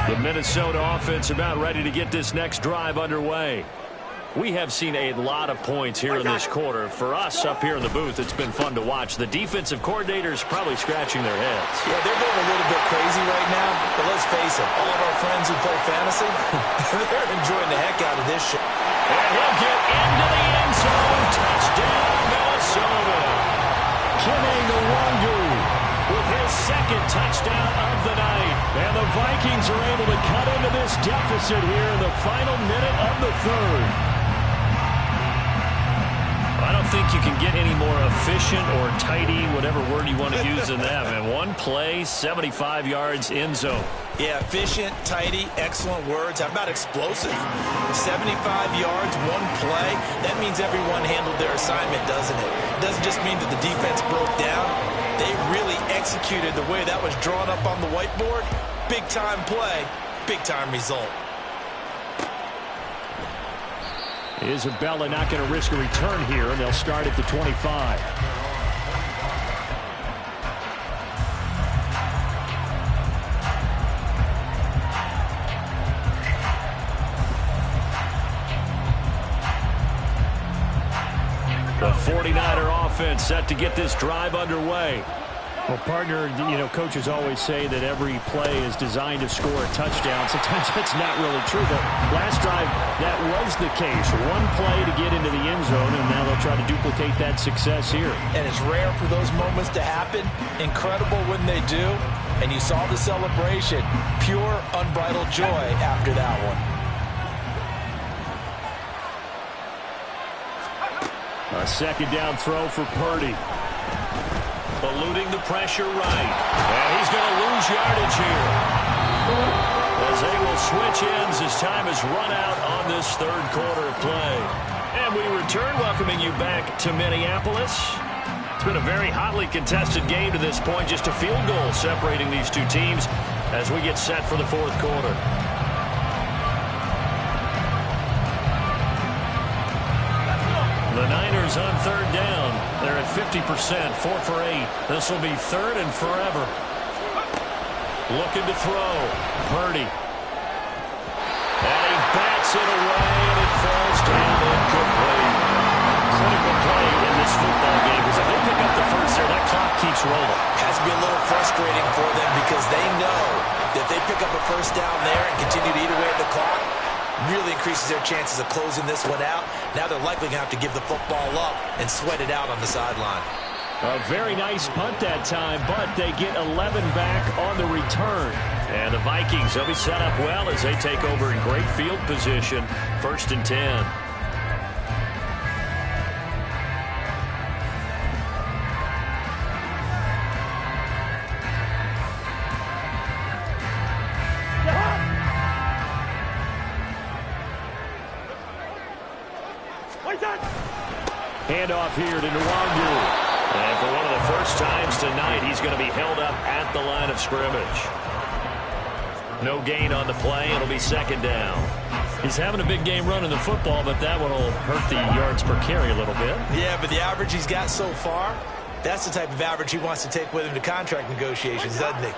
The Minnesota offense about ready to get this next drive underway. We have seen a lot of points here in this quarter. For us up here in the booth, it's been fun to watch. The defensive coordinators probably scratching their heads. Yeah, they're going a little bit crazy right now, but let's face it, all of our friends who play fantasy, they're enjoying the heck out of this shit. And he'll get into the end zone. Touchdown, Minnesota. Kene Nwangu With his 2nd touchdown of the night. And the Vikings are able to cut into this deficit here in the final minute of the 3rd. I don't think you can get any more efficient or tidy, whatever word you want to use in that, man. One play, 75 yards, end zone. Yeah, efficient, tidy, excellent words. How about explosive? 75 yards, one play. That means everyone handled their assignment, doesn't it? It doesn't just mean that the defense broke down. They really executed the way that was drawn up on the whiteboard. Big-time play, big-time result. Isabella not going to risk a return here, and they'll start at the 25. The 49er offense set to get this drive underway. Well, partner, you know, coaches always say that every play is designed to score a touchdown. Sometimes that's not really true, but last drive, that was the case. One play to get into the end zone, and now they'll try to duplicate that success here. And it's rare for those moments to happen. Incredible when they do. And you saw the celebration. Pure, unbridled joy after that one. A 2nd down throw for Purdy. Eluding the pressure right. And he's going to lose yardage here. As they will switch ends as time has run out on this 3rd quarter of play. And we return, welcoming you back to Minneapolis. It's been a very hotly contested game to this point. Just a field goal separating these two teams as we get set for the 4th quarter. The Niners on 3rd down. They're at 50%, 4 for 8. This will be third and forever. Looking to throw. Purdy. And he bats it away, and it falls down incomplete. Critical play in this football game, because if they pick up the first there, that clock keeps rolling. Has to be a little frustrating for them because they know that if they pick up a first down there and continue to eat away at the clock, really increases their chances of closing this one out. Now they're likely going to have to give the football up and sweat it out on the sideline. A very nice punt that time, but they get 11 back on the return. And the Vikings will be set up well as they take over in great field position. 1st and 10. Handoff here to Nwangu. And for one of the first times tonight, he's going to be held up at the line of scrimmage. No gain on the play. It'll be 2nd down. He's having a big game running the football, but that one will hurt the yards per carry a little bit. Yeah, but the average he's got so far, that's the type of average he wants to take with him to contract negotiations, doesn't he?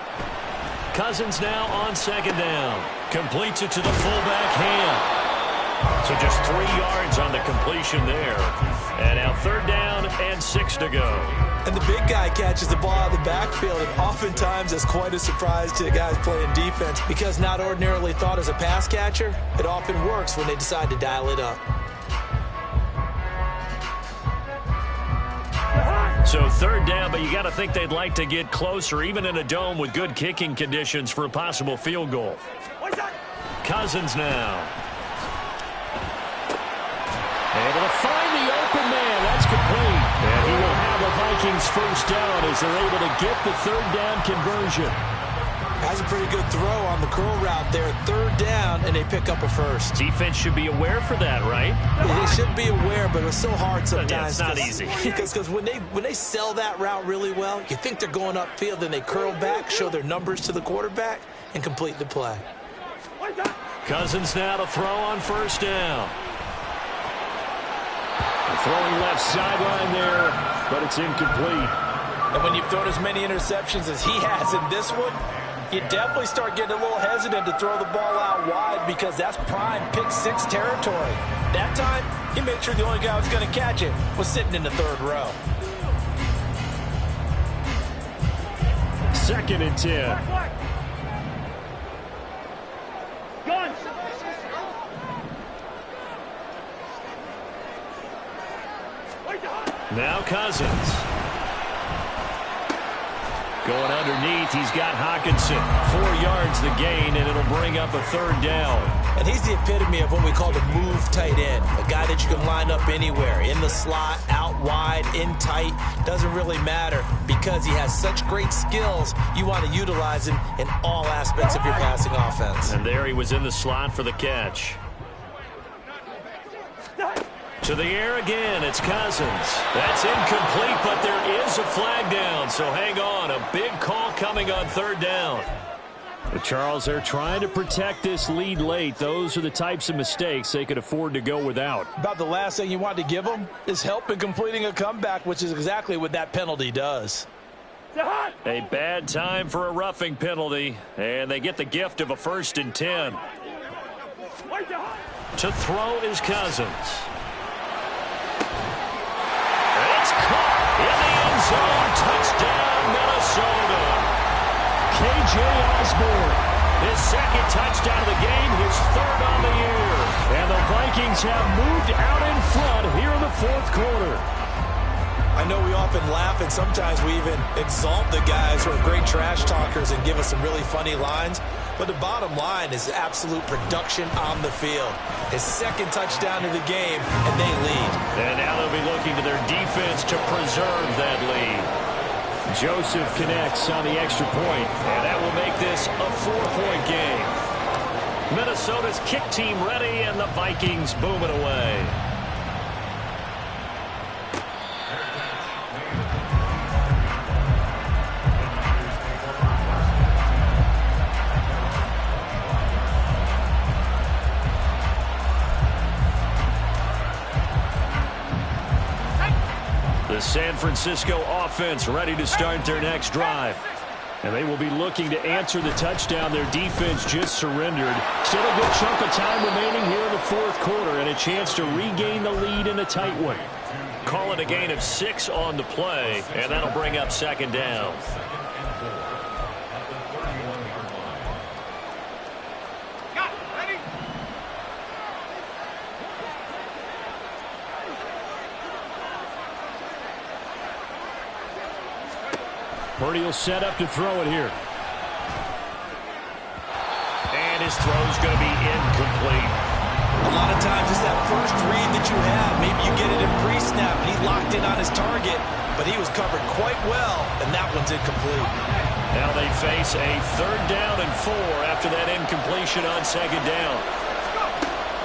Cousins now on 2nd down. Completes it to the fullback hand. So just 3 yards on the completion there. And now 3rd down and 6 to go. And the big guy catches the ball out of the backfield, and oftentimes that's quite a surprise to the guys playing defense because not ordinarily thought as a pass catcher, it often works when they decide to dial it up. So 3rd down, but you got to think they'd like to get closer, even in a dome with good kicking conditions for a possible field goal. Cousins now. Able to find the open man. That's complete. And he will have the Vikings first down as they're able to get the 3rd down conversion. Has a pretty good throw on the curl route there. 3rd down, and they pick up a first. Defense should be aware for that, right? They should be aware, but it's so hard sometimes. Yeah, it's not easy. Because when they sell that route really well, you think they're going upfield, then they curl back, show their numbers to the quarterback, and complete the play. Cousins now to throw on 1st down. Throwing left sideline there, but it's incomplete. And when you've thrown as many interceptions as he has in this one, you definitely start getting a little hesitant to throw the ball out wide because that's prime pick 6 territory. That time, he made sure the only guy who was going to catch it was sitting in the 3rd row. 2nd and 10. Now Cousins. Going underneath, he's got Hockenson. 4 yards the gain, and it'll bring up a 3rd down. And he's the epitome of what we call the move tight end. A guy that you can line up anywhere. In the slot, out wide, in tight. Doesn't really matter because he has such great skills. You want to utilize him in all aspects of your passing offense. And there he was in the slot for the catch. To the air again, it's Cousins. That's incomplete, but there is a flag down, so hang on. A big call coming on 3rd down. But Charles, they're trying to protect this lead late. Those are the types of mistakes they could afford to go without. About the last thing you want to give them is help in completing a comeback, which is exactly what that penalty does. A bad time for a roughing penalty, and they get the gift of a 1st and 10. To throw is Cousins. It's caught in the end zone. Touchdown, Minnesota. K.J. Osborne, his 2nd touchdown of the game, his 3rd on the year. And the Vikings have moved out in front here in the 4th quarter. I know we often laugh, and sometimes we even exalt the guys who are great trash talkers and give us some really funny lines. But the bottom line is absolute production on the field. His 2nd touchdown of the game, and they lead. And now they'll be looking to their defense to preserve that lead. Joseph connects on the extra point, and that will make this a 4-point game. Minnesota's kick team ready, and the Vikings booming away. The San Francisco offense ready to start their next drive. And they will be looking to answer the touchdown their defense just surrendered. Still a good chunk of time remaining here in the fourth quarter and a chance to regain the lead in a tight one. Call it a gain of 6 on the play, and that'll bring up second down. Purdy will set up to throw it here. And his throw's going to be incomplete. A lot of times it's that first read that you have. Maybe you get it in pre-snap and he's locked in on his target, but he was covered quite well, and that one's incomplete. Now they face a 3rd down and 4 after that incompletion on second down.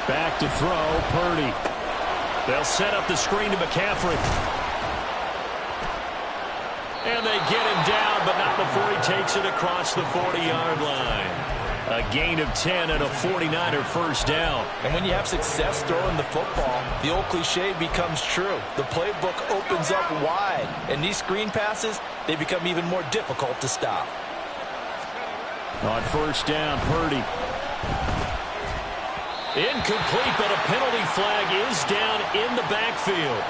Back to throw, Purdy. They'll set up the screen to McCaffrey. And they get him down, but not before he takes it across the 40-yard line. A gain of 10 and a 49er first down. And when you have success throwing the football, the old cliche becomes true. The playbook opens up wide, and these screen passes, they become even more difficult to stop. On first down, Purdy. Incomplete, but a penalty flag is down in the backfield.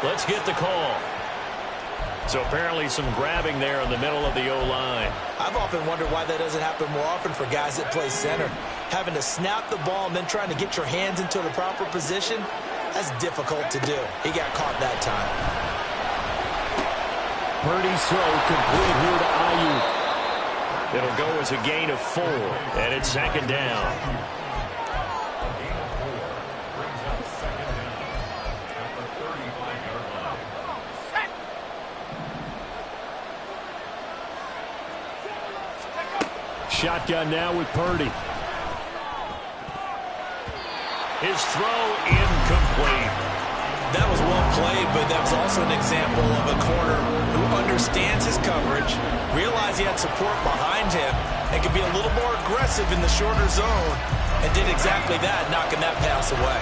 Let's get the call. So apparently some grabbing there in the middle of the O-line. I've often wondered why that doesn't happen more often for guys that play center. Having to snap the ball and then trying to get your hands into the proper position, that's difficult to do. He got caught that time. Purdy's throw complete here to Ayuk. It'll go as a gain of 4, and it's second down. Shotgun now with Purdy. His throw incomplete. That was well played, but that was also an example of a corner who understands his coverage, realized he had support behind him, and could be a little more aggressive in the shorter zone, and did exactly that, knocking that pass away.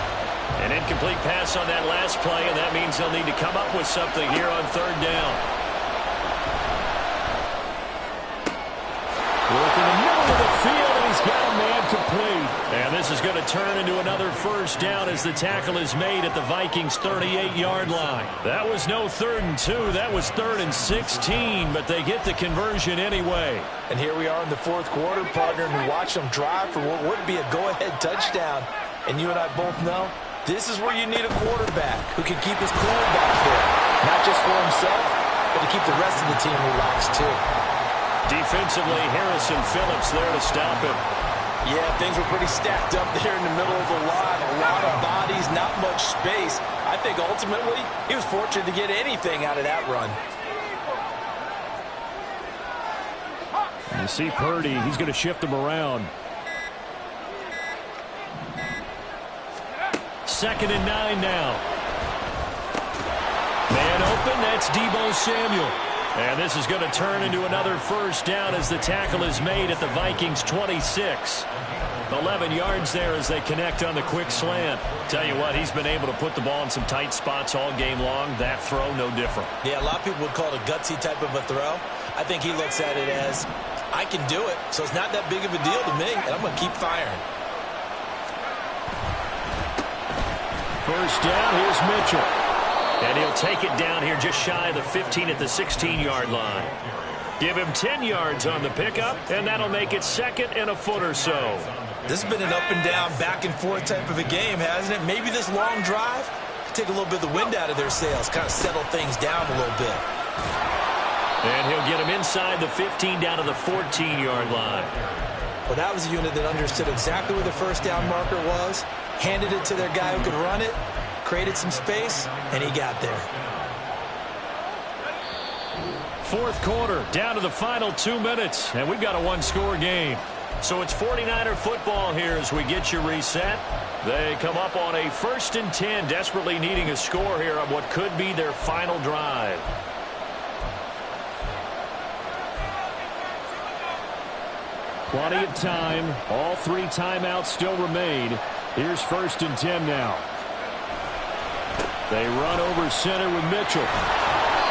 An incomplete pass on that last play, and that means they'll need to come up with something here on 3rd down. Working the middle of the field, and he's got a man complete. And this is going to turn into another first down as the tackle is made at the Vikings' 38-yard line. That was no 3rd and 2. That was 3rd and 16, but they get the conversion anyway. And here we are in the fourth quarter, partner, and we watch them drive for what would be a go-ahead touchdown. And you and I both know this is where you need a quarterback who can keep his cool back there. Not just for himself, but to keep the rest of the team relaxed, too. Defensively, Harrison Phillips there to stop him. Yeah, things were pretty stacked up there in the middle of the line. A lot of bodies, not much space. I think ultimately he was fortunate to get anything out of that run. You see Purdy, he's going to shift them around. 2nd and 9 now. Man open, that's Deebo Samuel. And this is going to turn into another first down as the tackle is made at the Vikings' 26. 11 yards there as they connect on the quick slant. Tell you what, he's been able to put the ball in some tight spots all game long. That throw, no different. Yeah, a lot of people would call it a gutsy type of a throw. I think he looks at it as, I can do it, so it's not that big of a deal to me, and I'm going to keep firing. First down, here's Mitchell. And he'll take it down here just shy of the 15 at the 16-yard line. Give him 10 yards on the pickup, and that'll make it 2nd and a foot or so. This has been an up-and-down, back-and-forth type of a game, hasn't it? Maybe this long drive take a little bit of the wind out of their sails, kind of settle things down a little bit. And he'll get him inside the 15 down to the 14-yard line. Well, that was a unit that understood exactly where the first down marker was, handed it to their guy who could run it, created some space, and he got there. Fourth quarter, down to the final 2 minutes, and we've got a one-score game. So it's 49er football here as we get you reset. They come up on a 1st and 10, desperately needing a score here on what could be their final drive. Plenty of time. All 3 timeouts still remain. Here's 1st and 10 now. They run over center with Mitchell.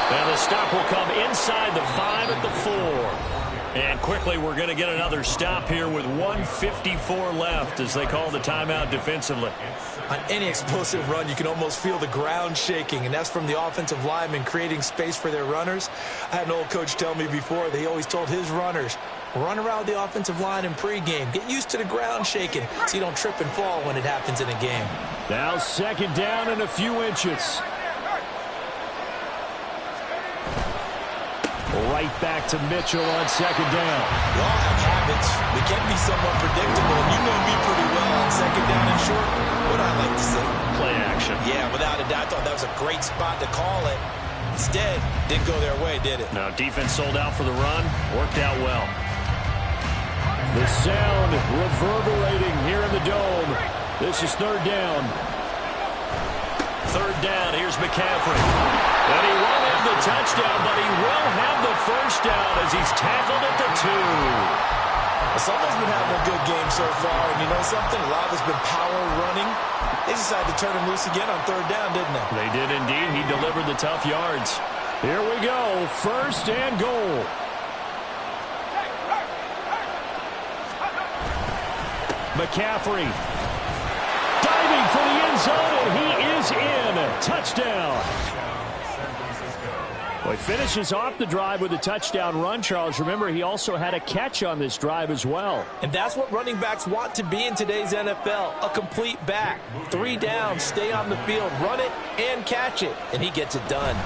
And the stop will come inside the 5 at the 4. And quickly, we're going to get another stop here with 1:54 left as they call the timeout defensively. On any explosive run, you can almost feel the ground shaking, and that's from the offensive linemen creating space for their runners. I had an old coach tell me before, they always told his runners, run around the offensive line in pregame. Get used to the ground shaking so you don't trip and fall when it happens in a game. Now 2nd down and a few inches. Right back to Mitchell on 2nd down. We all have habits. We can be somewhat predictable, and you know me pretty well on 2nd down and short. What I like to say? Play action. Yeah, without a doubt. I thought that was a great spot to call it. Instead, didn't go their way, did it? Now defense sold out for the run. Worked out well. The sound reverberating here in the dome. This is 3rd down. 3rd down. Here's McCaffrey. And he won't have the touchdown, but he will have the 1st down as he's tackled at the 2. Someone's been having a good game so far, and you know something? A lot has been power running. They decided to turn him loose again on 3rd down, didn't they? They did indeed. He delivered the tough yards. Here we go. 1st and goal. McCaffrey diving for the end zone, and he is in. Touchdown. Well, he finishes off the drive with a touchdown run, Charles. Remember, he also had a catch on this drive as well. And that's what running backs want to be in today's NFL, a complete back. 3 downs, stay on the field, run it, and catch it. And he gets it done.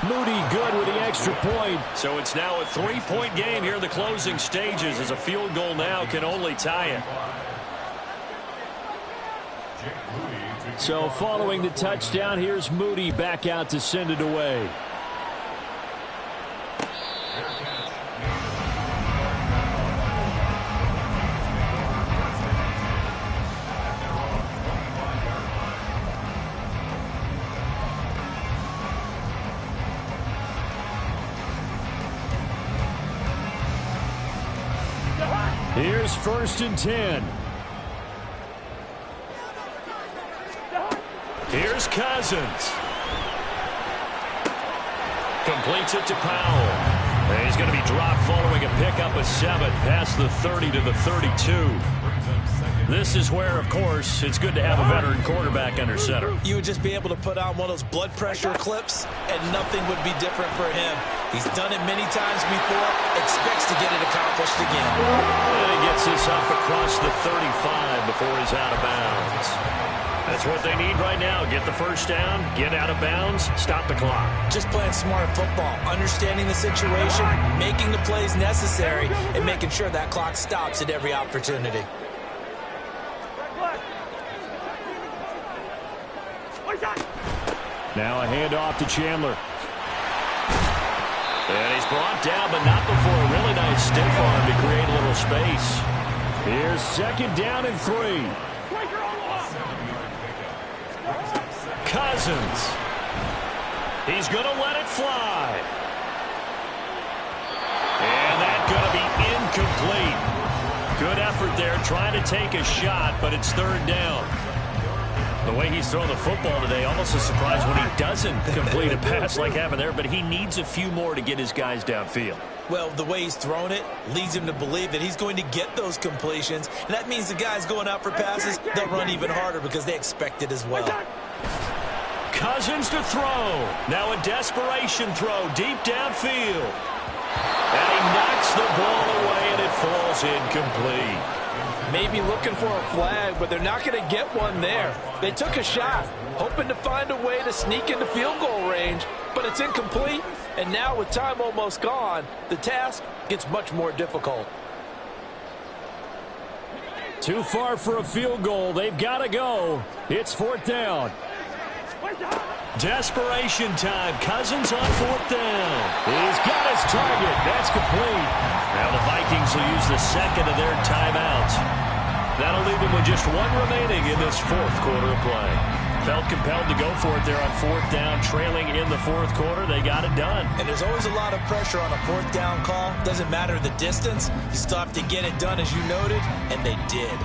Moody good with the extra point. So it's now a 3-point game here in the closing stages as a field goal now can only tie it. So following the touchdown, here's Moody back out to send it away. Here's 1st and 10. Here's Cousins. Completes it to Powell. And he's going to be dropped following a pickup of 7 past the 30 to the 32. This is where, of course, it's good to have a veteran quarterback under center. You would just be able to put on one of those blood pressure clips, and nothing would be different for him. He's done it many times before, expects to get it accomplished again. And he gets this up across the 35 before he's out of bounds. That's what they need right now. Get the 1st down, get out of bounds, stop the clock. Just playing smart football, understanding the situation, making the plays necessary, and making sure that clock stops at every opportunity. Now a handoff to Chandler. And he's brought down, but not before a really nice stiff arm to create a little space. Here's 2nd down and 3. Cousins. He's going to let it fly. And that's going to be incomplete. Good effort there, trying to take a shot, but it's 3rd down. The way he's thrown the football today, almost a surprise when he doesn't complete a pass like happened there, but he needs a few more to get his guys downfield. Well, the way he's thrown it leads him to believe that he's going to get those completions, and that means the guys going out for passes, they'll run even harder because they expect it as well. Cousins to throw. Now a desperation throw deep downfield. And he knocks the ball away, and it falls incomplete. Maybe looking for a flag, but they're not going to get one there. They took a shot, hoping to find a way to sneak into field goal range, but it's incomplete. And now with time almost gone, the task gets much more difficult. Too far for a field goal. They've got to go. It's 4th down. Desperation time. Cousins on 4th down. He's got his target. That's complete. Now the Vikings will use the 2nd of their timeouts. That'll leave them with just 1 remaining in this 4th quarter of play. Felt compelled to go for it there on 4th down, trailing in the 4th quarter. They got it done. And there's always a lot of pressure on a 4th down call. Doesn't matter the distance. You still have to get it done, as you noted, and they did.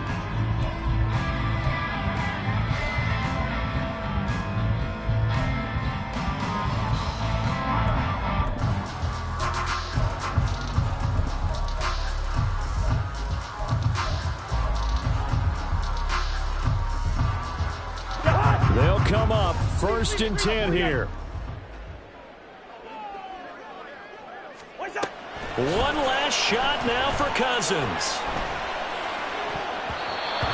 come up. 1st and 10 here. One last shot now for Cousins.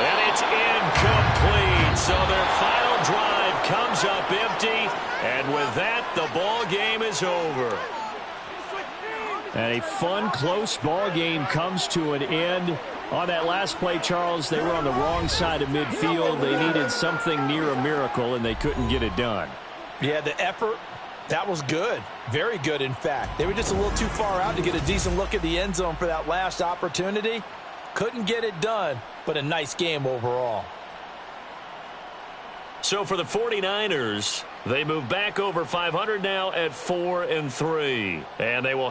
And it's incomplete. So their final drive comes up empty. And with that, the ball game is over. And a fun, close ball game comes to an end. On that last play, Charles, they were on the wrong side of midfield. They needed something near a miracle, and they couldn't get it done. Yeah, the effort, that was good. Very good, in fact. They were just a little too far out to get a decent look at the end zone for that last opportunity. Couldn't get it done, but a nice game overall. So for the 49ers, they move back over 500 now at 4-3. And they will